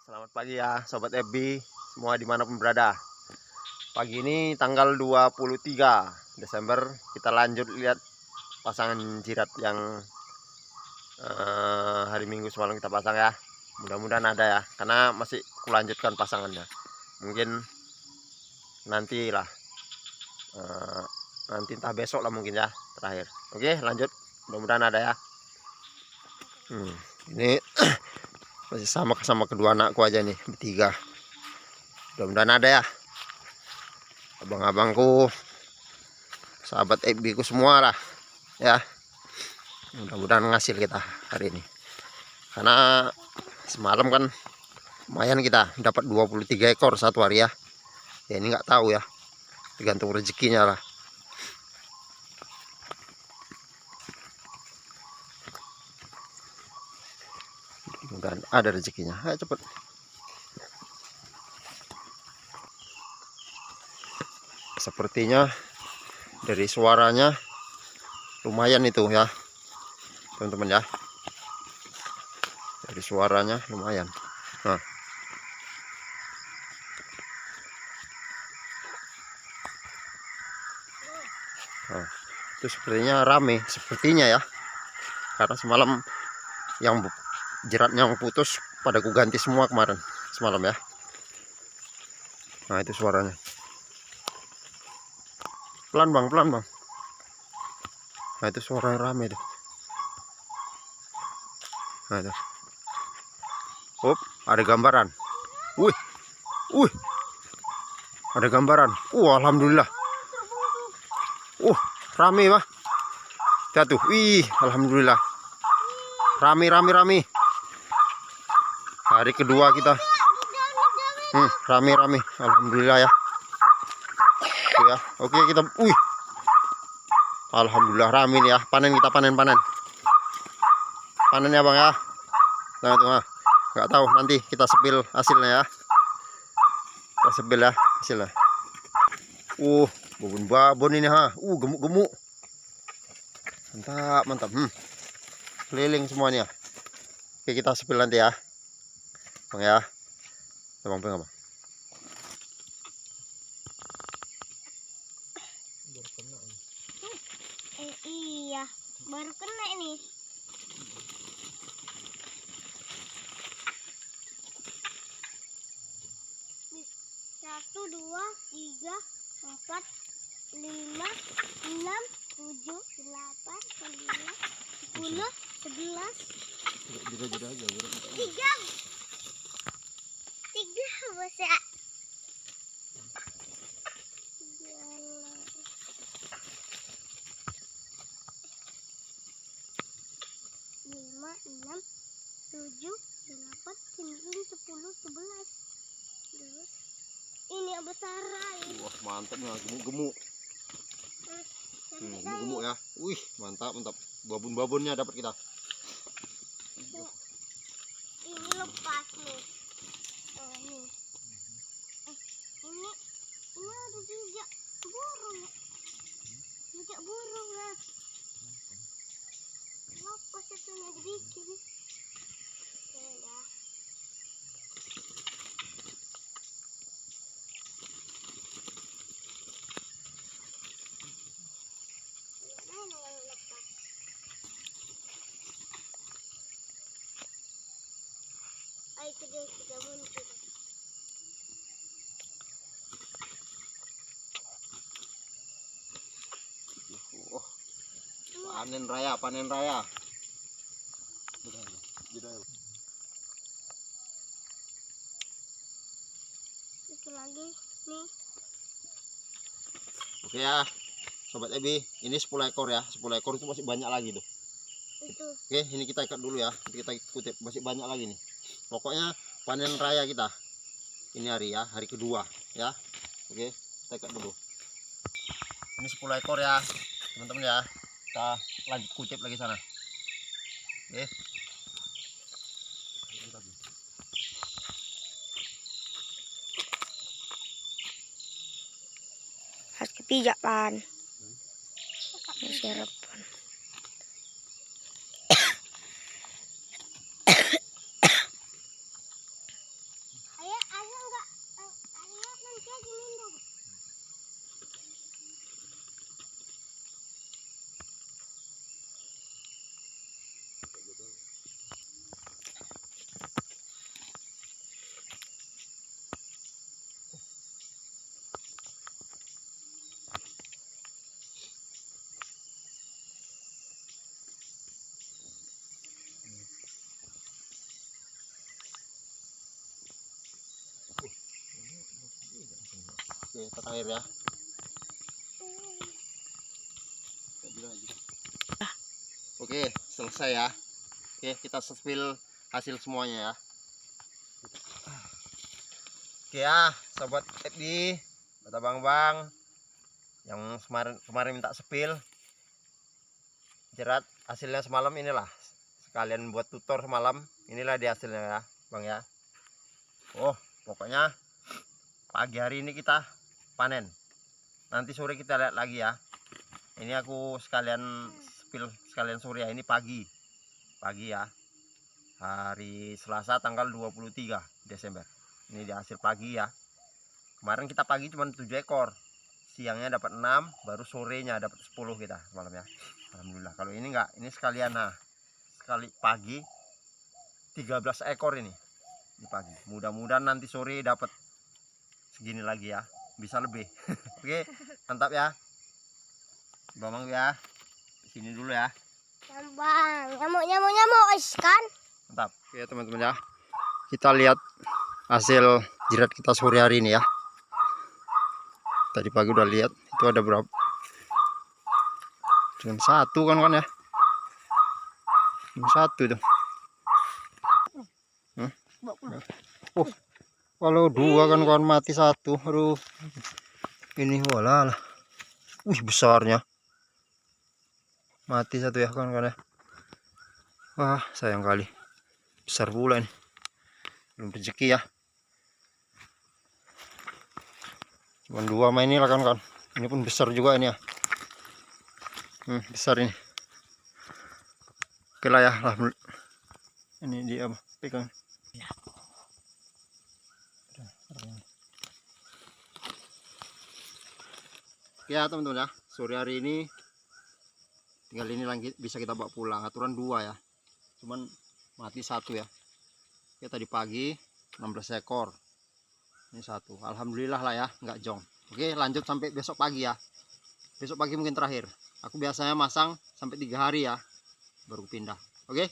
Selamat pagi ya Sobat FB semua dimanapun berada. Pagi ini tanggal 23 Desember kita lanjut lihat pasangan jirat yang hari Minggu semalam kita pasang ya. Mudah-mudahan ada ya, karena masih kulanjutkan pasangannya. Mungkin nantilah, nanti entah besok lah mungkin ya terakhir. Oke lanjut, mudah-mudahan ada ya. Ini masih sama kedua anakku aja nih, bertiga. Mudah-mudahan ada ya. Abang-abangku, sahabat FB ku semua lah ya. Mudah-mudahan ngasil kita hari ini. Karena semalam kan lumayan kita dapat 23 ekor satu hari ya. Ya ini nggak tahu ya. Tergantung rezekinya lah. Mudah-mudahan ada rezekinya. Ayo cepet. Sepertinya dari suaranya lumayan itu ya teman-teman ya, dari suaranya lumayan. Nah, itu sepertinya rame, sepertinya ya, karena semalam yang jeratnya yang putus pada ku ganti semua kemarin semalam ya. Nah itu suaranya. Pelan bang, pelan bang. Nah itu suara yang rame tuh. Nah itu. Ada gambaran. Wih, ada gambaran. Alhamdulillah. Rame bah. Lihat tuh. Wih, alhamdulillah. Rame. Hari kedua kita. Rame. Alhamdulillah ya. Ya, oke kita. Alhamdulillah rame nih ya. Panen kita panen. Panen ya bang ya. Nah itu mah. Nggak tahu, nanti kita sepil hasilnya ya. Kita sepil ya hasilnya. Babon ini ha. Gemuk. Mantap. Keliling semuanya. Oke kita sepil nanti ya. Bang ya. Bang. Iya, baru kena ini. Satu, dua, tiga, empat, lima, enam, tujuh, delapan, sembilan, 10, 11. Tiga bos ya. Lima, enam, tujuh, delapan, 9, 10, 11. Ini yang besaran. Wah mantap ya, gemuk. Gemuk ya. Wih mantap. Babon-babonnya dapat kita. Ini lepas nih. Ini ada jejak burung. Jejak burung ya. Lepas itu yang dibikin. Ya. Ayo kita muncul. Panen raya. Itu lagi nih. Oke ya Sobat Ebi, ini 10 ekor ya. 10 ekor itu masih banyak lagi tuh. Itu. Oke ini kita ikat dulu ya. Kita kutip, masih banyak lagi nih. Pokoknya panen raya kita ini hari kedua ya. Oke kita ikat dulu. Ini 10 ekor ya teman-teman ya. Kita lanjut kutip lagi sana. Oke. Harus kepijak pan. Sarapan. Oke, terakhir ya. Oke, selesai ya. Oke, kita spill hasil semuanya ya. Oke ya, sobat FD, kata bang yang kemarin minta spill jerat hasilnya semalam inilah. Sekalian buat tutor semalam, inilah dia hasilnya ya, Bang ya. Oh, pokoknya pagi hari ini kita panen. Nanti sore kita lihat lagi ya. Ini aku sekalian spill sekalian sore ya, ini pagi ya. Hari Selasa tanggal 23 Desember. Ini di hasil pagi ya. Kemarin kita pagi cuma 7 ekor. Siangnya dapat 6, baru sorenya dapat 10 kita malam ya. Alhamdulillah. Kalau ini enggak, ini sekalian nah. Sekali pagi 13 ekor ini. Ini pagi. Mudah-mudahan nanti sore dapat segini lagi ya. Bisa lebih. Oke, mantap ya. Bang ya. Sini dulu ya. Bang, nyamuk kan? Mantap. Oke teman-teman ya. Kita lihat hasil jerat kita sore hari ini ya. Tadi pagi udah lihat itu ada berapa? Cuma satu kan ya. Cuma satu tuh. Oh, kalau dua kan kawan mati satu. Aduh. Ini walah. Wih, besarnya. Mati satu ya kawan ya. Wah, sayang kali. Besar pula ini. Belum rezeki ya. Cuma dua main ini lah kan. Ini pun besar juga ini ya. Besar ini. Oke lah ya. Ini dia apa? Pegang. Ya teman-teman ya. Sore hari ini tinggal ini lagi bisa kita bawa pulang. Aturan 2 ya. Cuman mati satu ya. Ya tadi pagi 16 ekor. Ini satu. Alhamdulillah lah ya, nggak jong. Oke, lanjut sampai besok pagi ya. Besok pagi mungkin terakhir. Aku biasanya masang sampai 3 hari ya, baru pindah. Oke.